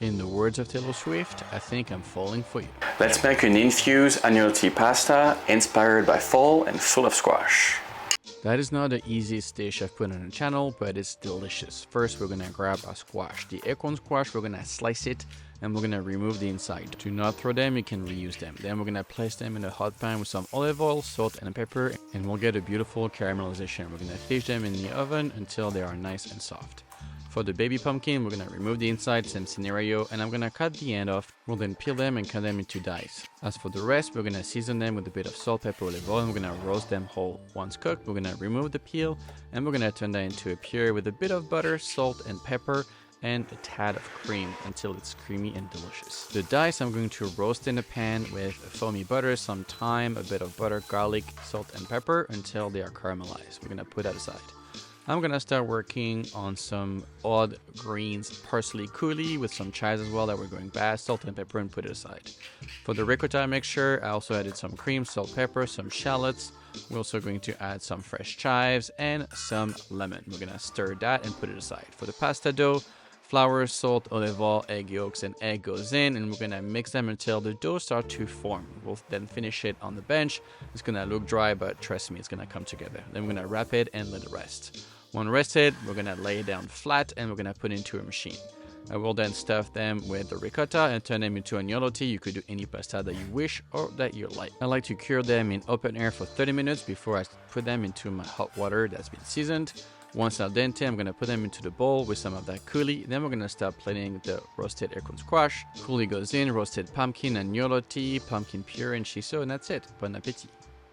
In the words of Taylor Swift, I think I'm falling for you. Let's make an infused agnolotti pasta inspired by fall and full of squash. That is not the easiest dish I've put on the channel, but it's delicious. First, we're gonna grab our squash. The acorn squash, we're gonna slice it and we're gonna remove the inside. Do not throw them, you can reuse them. Then we're gonna place them in a hot pan with some olive oil, salt and pepper, and we'll get a beautiful caramelization. We're gonna fish them in the oven until they are nice and soft. For the baby pumpkin, we're gonna remove the inside, same scenario, and I'm gonna cut the end off. We'll then peel them and cut them into dice. As for the rest, we're gonna season them with a bit of salt, pepper, olive oil, and we're gonna roast them whole. Once cooked, we're gonna remove the peel, and we're gonna turn that into a puree with a bit of butter, salt, and pepper, and a tad of cream until it's creamy and delicious. The dice I'm going to roast in a pan with foamy butter, some thyme, a bit of butter, garlic, salt, and pepper until they are caramelized. We're gonna put that aside. I'm gonna start working on some odd greens, parsley, coulis with some chives as well that we're going bad, salt and pepper, and put it aside. For the ricotta mixture, I also added some cream, salt, pepper, some shallots. We're also going to add some fresh chives and some lemon. We're gonna stir that and put it aside. For the pasta dough, flour, salt, olive oil, egg yolks, and egg goes in, and we're gonna mix them until the dough starts to form. We'll then finish it on the bench. It's gonna look dry, but trust me, it's gonna come together. Then we're gonna wrap it and let it rest. When rested, we're gonna lay it down flat and we're gonna put it into a machine. I will then stuff them with the ricotta and turn them into agnolotti. You could do any pasta that you wish or that you like. I like to cure them in open air for 30 minutes before I put them into my hot water that's been seasoned. Once al dente, I'm gonna put them into the bowl with some of that coulis. Then we're gonna start plating the roasted acorn squash. Coulis goes in, roasted pumpkin, agnolotti, pumpkin puree, and shiso, and that's it. Bon appétit.